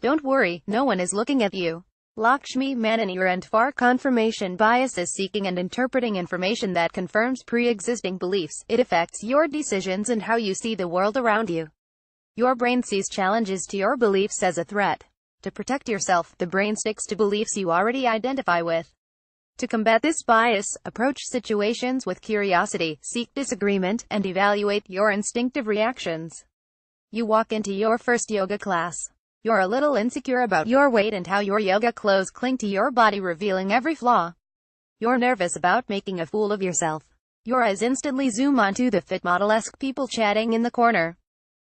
Don't worry, no one is looking at you. Lakshmi, ManiNir and FAR. Confirmation bias is seeking and interpreting information that confirms pre-existing beliefs. It affects your decisions and how you see the world around you. Your brain sees challenges to your beliefs as a threat. To protect yourself, the brain sticks to beliefs you already identify with. To combat this bias, approach situations with curiosity, seek disagreement, and evaluate your instinctive reactions. You walk into your first yoga class. You're a little insecure about your weight and how your yoga clothes cling to your body, revealing every flaw. You're nervous about making a fool of yourself. Your eyes instantly zoom onto the fit model-esque people chatting in the corner.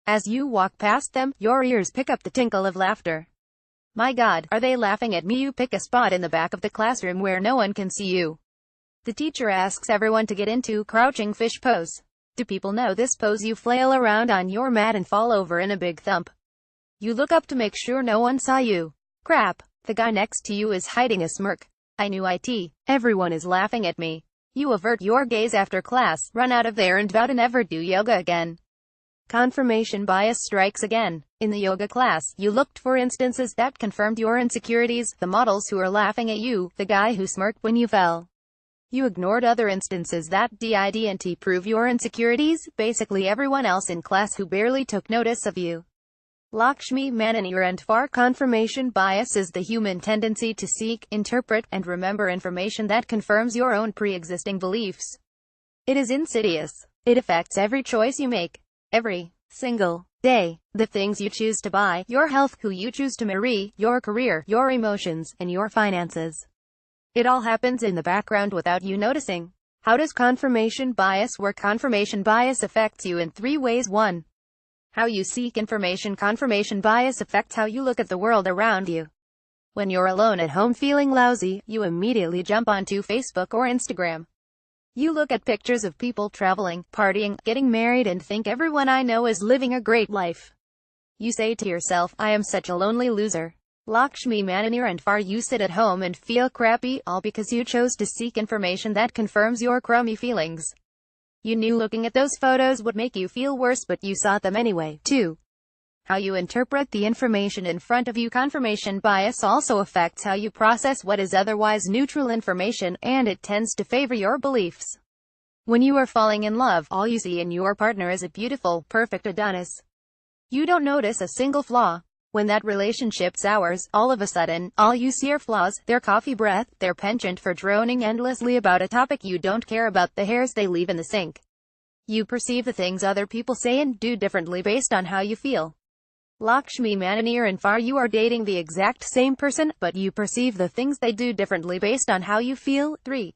As you walk past them, your ears pick up the tinkle of laughter. My God, are they laughing at me? You pick a spot in the back of the classroom where no one can see you. The teacher asks everyone to get into crouching fish pose. Do people know this pose? You flail around on your mat and fall over in a big thump. You look up to make sure no one saw you. Crap, the guy next to you is hiding a smirk. I knew it. Everyone is laughing at me. You avert your gaze after class, run out of there and vow to never do yoga again. Confirmation bias strikes again. In the yoga class, you looked for instances that confirmed your insecurities, the models who were laughing at you, the guy who smirked when you fell. You ignored other instances that didn't prove your insecurities, basically everyone else in class who barely took notice of you. Lakshmi, ManiNir and FAR. Confirmation bias is the human tendency to seek, interpret, and remember information that confirms your own pre-existing beliefs. It is insidious. It affects every choice you make. Every single day. The things you choose to buy, your health, who you choose to marry, your career, your emotions, and your finances. It all happens in the background without you noticing. How does confirmation bias work? Confirmation bias affects you in 3 ways. 1. How you seek information. Confirmation bias affects how you look at the world around you. When you're alone at home feeling lousy, you immediately jump onto Facebook or Instagram. You look at pictures of people traveling, partying, getting married and think everyone I know is living a great life. You say to yourself, I am such a lonely loser. Lakshmi, ManiNir and FAR. You sit at home and feel crappy, all because you chose to seek information that confirms your crummy feelings. You knew looking at those photos would make you feel worse, but you saw them anyway. 2. How you interpret the information in front of you. Confirmation bias also affects how you process what is otherwise neutral information, and it tends to favor your beliefs. When you are falling in love, all you see in your partner is a beautiful, perfect Adonis. You don't notice a single flaw. When that relationship sours, all of a sudden, all you see are flaws, their coffee breath, their penchant for droning endlessly about a topic you don't care about, the hairs they leave in the sink. You perceive the things other people say and do differently based on how you feel. Lakshmi, ManiNir and FAR. You are dating the exact same person, but you perceive the things they do differently based on how you feel. 3.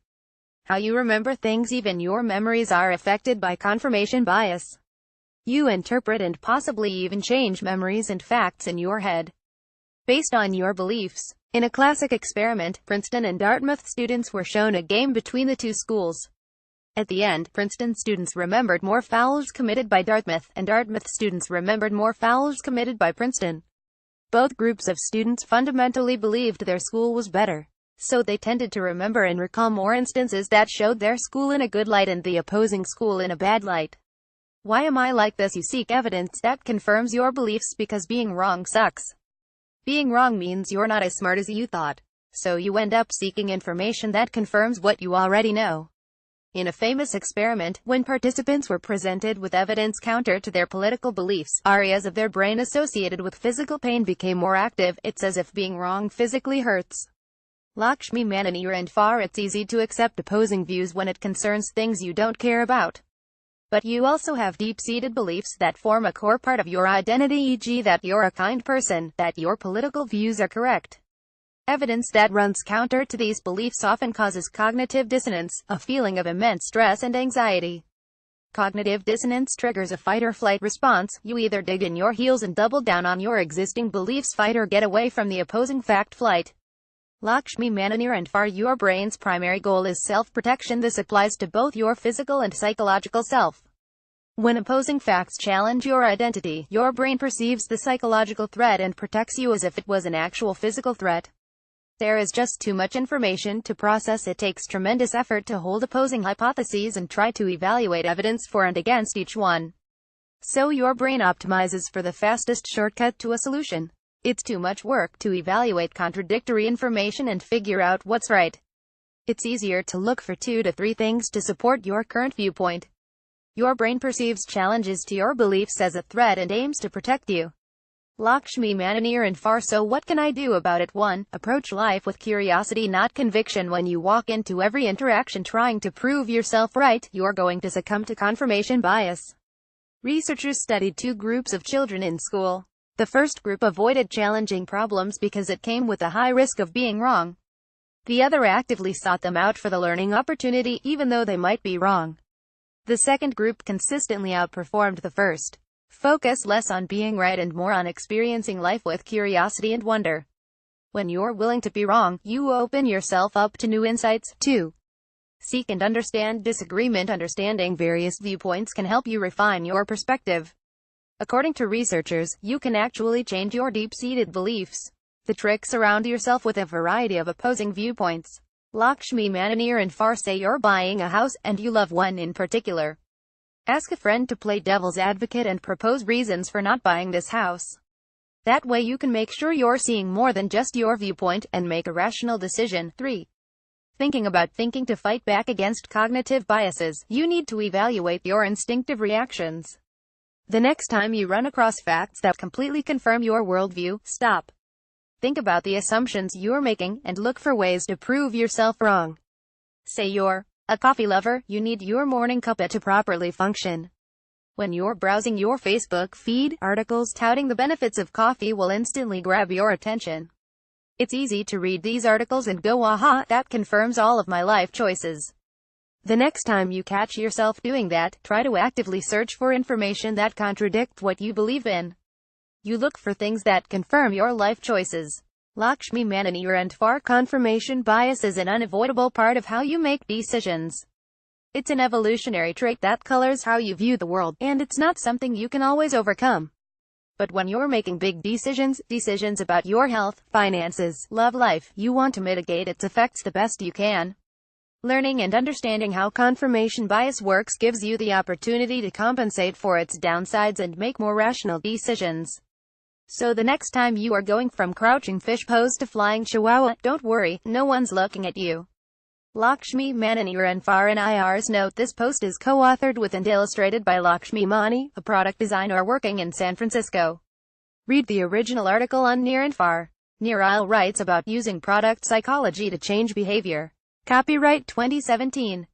How you remember things. Even your memories are affected by confirmation bias. You interpret and possibly even change memories and facts in your head based on your beliefs. In a classic experiment, Princeton and Dartmouth students were shown a game between the two schools. At the end, Princeton students remembered more fouls committed by Dartmouth, and Dartmouth students remembered more fouls committed by Princeton. Both groups of students fundamentally believed their school was better, so they tended to remember and recall more instances that showed their school in a good light and the opposing school in a bad light. Why am I like this? You seek evidence that confirms your beliefs because being wrong sucks. Being wrong means you're not as smart as you thought. So you end up seeking information that confirms what you already know. In a famous experiment, when participants were presented with evidence counter to their political beliefs, areas of their brain associated with physical pain became more active. It's as if being wrong physically hurts. Lakshmi, ManiNir and FAR. It's easy to accept opposing views when it concerns things you don't care about. But you also have deep-seated beliefs that form a core part of your identity, e.g. that you're a kind person, that your political views are correct. Evidence that runs counter to these beliefs often causes cognitive dissonance, a feeling of immense stress and anxiety. Cognitive dissonance triggers a fight-or-flight response. You either dig in your heels and double down on your existing beliefs, fight, or get away from the opposing fact. Flight. Lakshmi, ManiNir and FAR. Your brain's primary goal is self-protection. This applies to both your physical and psychological self. When opposing facts challenge your identity, your brain perceives the psychological threat and protects you as if it was an actual physical threat. There is just too much information to process. It takes tremendous effort to hold opposing hypotheses and try to evaluate evidence for and against each one. So your brain optimizes for the fastest shortcut to a solution. It's too much work to evaluate contradictory information and figure out what's right. It's easier to look for 2 to 3 things to support your current viewpoint. Your brain perceives challenges to your beliefs as a threat and aims to protect you. Lakshmi, ManiNir and far. So what can I do about it? 1. Approach life with curiosity, not conviction. When you walk into every interaction trying to prove yourself right, you're going to succumb to confirmation bias. Researchers studied 2 groups of children in school. The first group avoided challenging problems because it came with a high risk of being wrong. The other actively sought them out for the learning opportunity, even though they might be wrong. The second group consistently outperformed the first. Focus less on being right and more on experiencing life with curiosity and wonder. When you're willing to be wrong, you open yourself up to new insights. 2. Seek and understand disagreement. Understanding various viewpoints can help you refine your perspective. According to researchers, you can actually change your deep-seated beliefs. The trick: surround yourself with a variety of opposing viewpoints. Lakshmi, ManiNir and far. Say you're buying a house, and you love one in particular. Ask a friend to play devil's advocate and propose reasons for not buying this house. That way you can make sure you're seeing more than just your viewpoint, and make a rational decision. 3. Thinking to fight back against cognitive biases, you need to evaluate your instinctive reactions. The next time you run across facts that completely confirm your worldview, stop. Think about the assumptions you're making, and look for ways to prove yourself wrong. Say you're a coffee lover, you need your morning cuppa to properly function. When you're browsing your Facebook feed, articles touting the benefits of coffee will instantly grab your attention. It's easy to read these articles and go, aha, that confirms all of my life choices. The next time you catch yourself doing that, try to actively search for information that contradicts what you believe in. You look for things that confirm your life choices. Lakshmi, ManiNir and far. Confirmation bias is an unavoidable part of how you make decisions. It's an evolutionary trait that colors how you view the world, and it's not something you can always overcome. But when you're making big decisions about your health, finances, love life, you want to mitigate its effects the best you can. Learning and understanding how confirmation bias works gives you the opportunity to compensate for its downsides and make more rational decisions. So the next time you are going from crouching fish pose to flying chihuahua, don't worry, no one's looking at you. Lakshmi, ManiNir and far. NIR's note: this post is co-authored with and illustrated by Lakshmi Mani, a product designer working in San Francisco. Read the original article on Nir and far. Nir writes about using product psychology to change behavior. Copyright 2017.